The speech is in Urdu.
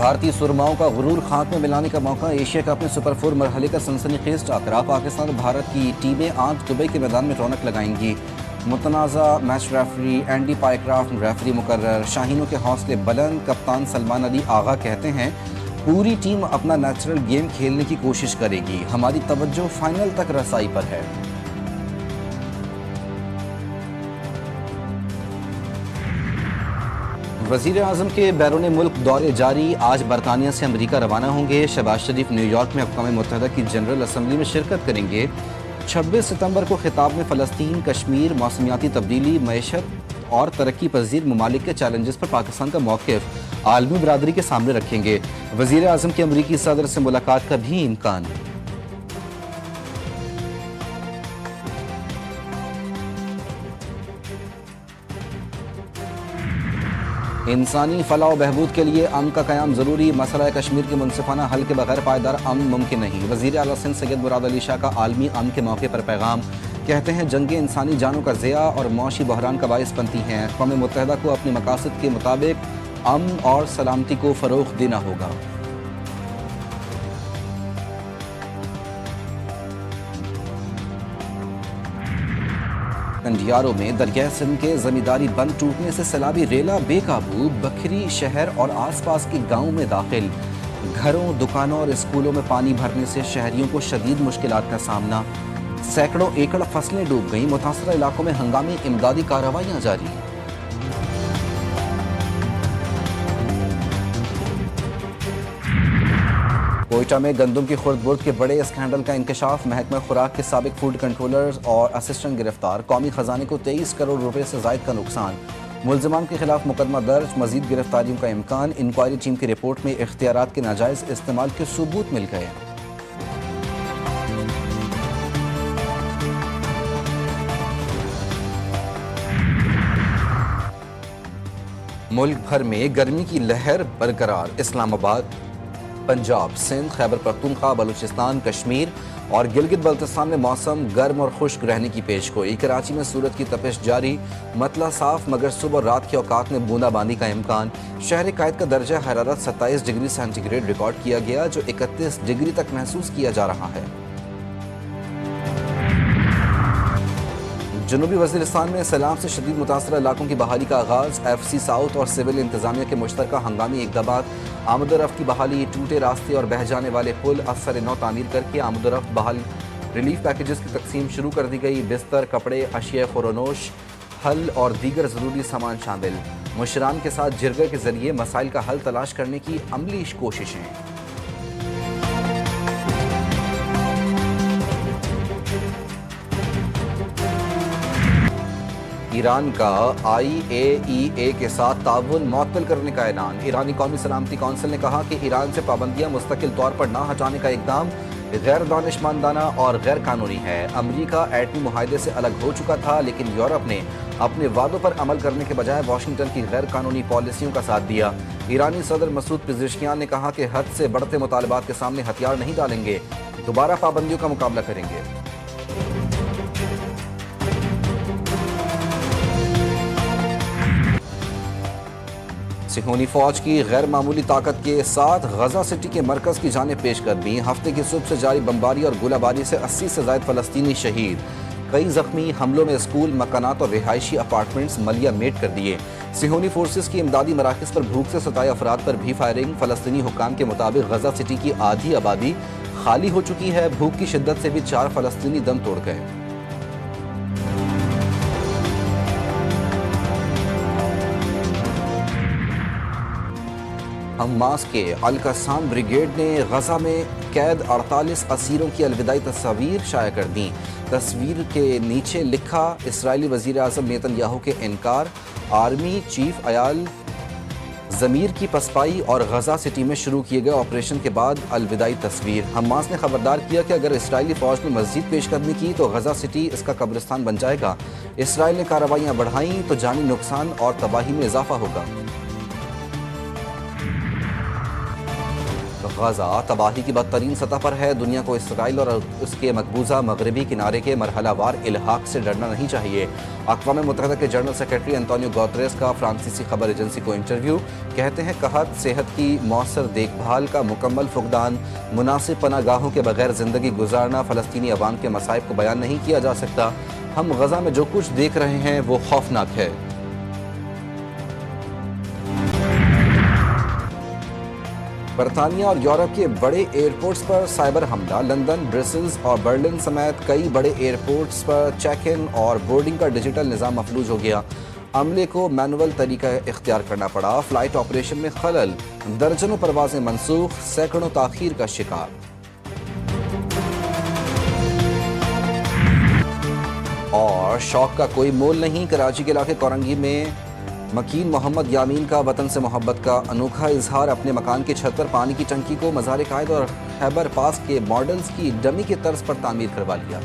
بھارتی سرماؤں کا غرور خاک میں ملانے کا موقع، ایشیا کپ میں سپر 4 مرحلے کا سنسنی خیز ٹاکرا، پاکستان اور بھارت کی ٹیمیں آج دبئی کے میدان میں رونق لگائیں گی۔ متنازع میچ ریفری اینڈی پائیکرافٹ ریفری مقرر، شاہینوں کے حوصلے بلند، کپتان سلمان علی آغا کہتے ہیں پوری ٹیم اپنا نیچرل گیم کھیلنے کی کوشش کرے گی، ہماری توجہ فائنل تک رسائی پر ہے۔ وزیر اعظم کے بیرون ملک دورے جاری، آج برطانیہ سے امریکہ روانہ ہوں گے۔ شہباز شریف نیو یارک میں اقوام متحدہ کی جنرل اسمبلی میں شرکت کریں گے۔ 26 ستمبر کو خطاب میں فلسطین، کشمیر، موسمیاتی تبدیلی، معیشت اور ترقی پذیر ممالک کے چیلنجز پر پاکستان کا موقف عالمی برادری کے سامنے رکھیں گے۔ وزیر اعظم کی امریکی صدر سے ملاقات کا بھی امکان۔ انسانی فلاح و بہبود کے لیے امن کا قیام ضروری، مسئلہ کشمیر کے منصفانہ حل کے بغیر پائیدار امن ممکن نہیں۔ وزیر اعلیٰ سندھ سید مراد علی شاہ کا عالمی امن کے موقع پر پیغام، کہتے ہیں جنگیں انسانی جانوں کا ضیاع اور معاشی بحران کا باعث بنتی ہیں، اقوام متحدہ کو اپنے مقاصد کے مطابق امن اور سلامتی کو فروغ دینا ہوگا۔ کنڈیاروں میں دریائے سندھ کے زمینداری بند ٹوٹنے سے سیلابی ریلا بے قابو، بکھری شہر اور آس پاس کے گاؤں میں داخل، گھروں، دکانوں اور اسکولوں میں پانی بھرنے سے شہریوں کو شدید مشکلات کا سامنا، سینکڑوں ایکڑ فصلیں ڈوب گئیں، متاثرہ علاقوں میں ہنگامی امدادی کارروائیاں جاری۔ کوئٹہ میں گندم کی خرد برد کے بڑے اسکینڈل کا انکشاف، محکمہ خوراک کے سابق فوڈ کنٹرولر اور اسسٹنٹ گرفتار، قومی خزانے کو 23 کروڑ روپے سے زائد کا نقصان، ملزمان کے خلاف مقدمہ درج، مزید گرفتاریوں کا امکان، انکوائری ٹیم کی رپورٹ میں اختیارات کے ناجائز استعمال کے ثبوت مل گئے۔ ملک بھر میں گرمی کی لہر برقرار، اسلام آباد، پنجاب، سندھ، خیبر پختونخوا، بلوچستان، کشمیر اور گلگت بلتستان میں موسم گرم اور خشک رہنے کی پیشگوئی، کراچی میں سورج کی تپش جاری، مطلع صاف مگر صبح اور رات کے اوقات میں بوندا باندی کا امکان، شہر قائد کا درجہ حرارت 27 ڈگری سینٹی گریڈ ریکارڈ کیا گیا جو 31 ڈگری تک محسوس کیا جا رہا ہے۔ جنوبی وزیرستان میں سیلاب سے شدید متاثرہ علاقوں کی بحالی کا آغاز، ایف سی ساؤتھ اور سول انتظامیہ کے مشترکہ ہنگامی اقدامات، آمد و رفت کی بحالی، ٹوٹے راستے اور بہہ جانے والے پل اثر نو تعمیر کر کے آمد و رفت بحال، ریلیف پیکیجز کی تقسیم شروع کر دی گئی، بستر، کپڑے، اشیاء خورونوش، پھل اور دیگر ضروری سامان شامل، مشران کے ساتھ جرگہ کے ذریعے مسائل کا حل تلاش کرنے کی عملی کوششیں۔ ایران کا آئی اے ای اے کے ساتھ تعاون معطل کرنے کا اعلان، ایرانی قومی سلامتی کونسل نے کہا کہ ایران سے پابندیاں مستقل طور پر نہ ہٹانے کا اقدام غیر دانشمندانہ اور غیر قانونی ہے۔ امریکہ ایٹمی معاہدے سے الگ ہو چکا تھا، لیکن یورپ نے اپنے وعدوں پر عمل کرنے کے بجائے واشنگٹن کی غیر قانونی پالیسیوں کا ساتھ دیا۔ ایرانی صدر مسعود پزشکیان نے کہا کہ حد سے بڑھتے مطالبات کے سامنے ہتھیار نہیں ڈالیں گے، دوبارہ پابندیوں کا مقابلہ کریں گے۔ صہیونی فوج کی غیر معمولی طاقت کے ساتھ غزہ سٹی کے مرکز کی جانب پیش قدمی، ہفتے کی صبح سے جاری بمباری اور گولہ باری سے 80 سے زائد فلسطینی شہید، کئی زخمی، حملوں میں اسکول، مکانات اور رہائشی اپارٹمنٹس ملیہ میٹ کر دیے۔ صہیونی فورسز کی امدادی مراکز پر بھوک سے ستائے افراد پر بھی فائرنگ، فلسطینی حکام کے مطابق غزہ سٹی کی آدھی آبادی خالی ہو چکی ہے، بھوک کی شدت سے بھی 4 فلسطینی دم توڑ گئے۔ حماس کے القسام بریگیڈ نے غزہ میں قید 48 اسیروں کی الوداعی تصاویر شائع کر دیں۔ تصویر کے نیچے لکھا، اسرائیلی وزیر اعظم نیتن یاہو کے انکار، آرمی چیف ایال ضمیر کی پسپائی اور غزہ سٹی میں شروع کیے گئے آپریشن کے بعد الوداعی تصویر۔ حماس نے خبردار کیا کہ اگر اسرائیلی فوج نے مزید پیش قدمی کی تو غزہ سٹی اس کا قبرستان بن جائے گا۔ اسرائیل نے کارروائیاں بڑھائیں تو جانی نقصان اور تباہی میں اضافہ ہوگا۔ غزہ تباہی کی بدترین سطح پر ہے. دنیا کو اسرائیل اور اس کے مقبوضہ مغربی کنارے کے مرحلہ وار الحاق سے ڈرنا نہیں چاہیے. اقوام متحدہ کے جنرل سیکرٹری انطونیو گوتریس کا فرانسیسی خبر ایجنسی کو انٹرویو. کہتے ہیں قحط، صحت کی مؤثر دیکھ بھال کا مکمل فقدان، مناسب پناہ گاہوں کے بغیر زندگی گزارنا فلسطینی عوام کے مصائب کو بیان نہیں کیا جا سکتا. ہم غزہ میں جو کچھ دیکھ رہے ہیں وہ خوفناک ہے. برطانیہ اور یورپ کے بڑے ایئرپورٹس پر سائبر حملہ. لندن، برسلز اور برلن سمیت کئی بڑے ایئرپورٹس پر چیک ان اور بورڈنگ کا ڈیجیٹل نظام مفلوج ہو گیا. عملے کو مینول طریقہ اختیار کرنا پڑا. فلائٹ آپریشن میں خلل، درجنوں پروازیں منسوخ، سینکڑوں تاخیر کا شکار. اور شوق کا کوئی مول نہیں. کراچی کے علاقے کورنگی میں مکین محمد یامین کا وطن سے محبت کا انوکھا اظہار. اپنے مکان کی چھت پر پانی کی ٹنکی کو مزار قائد اور خیبر پاس کے ماڈلز کی ڈمی کی طرز پر تعمیر کروا لیا.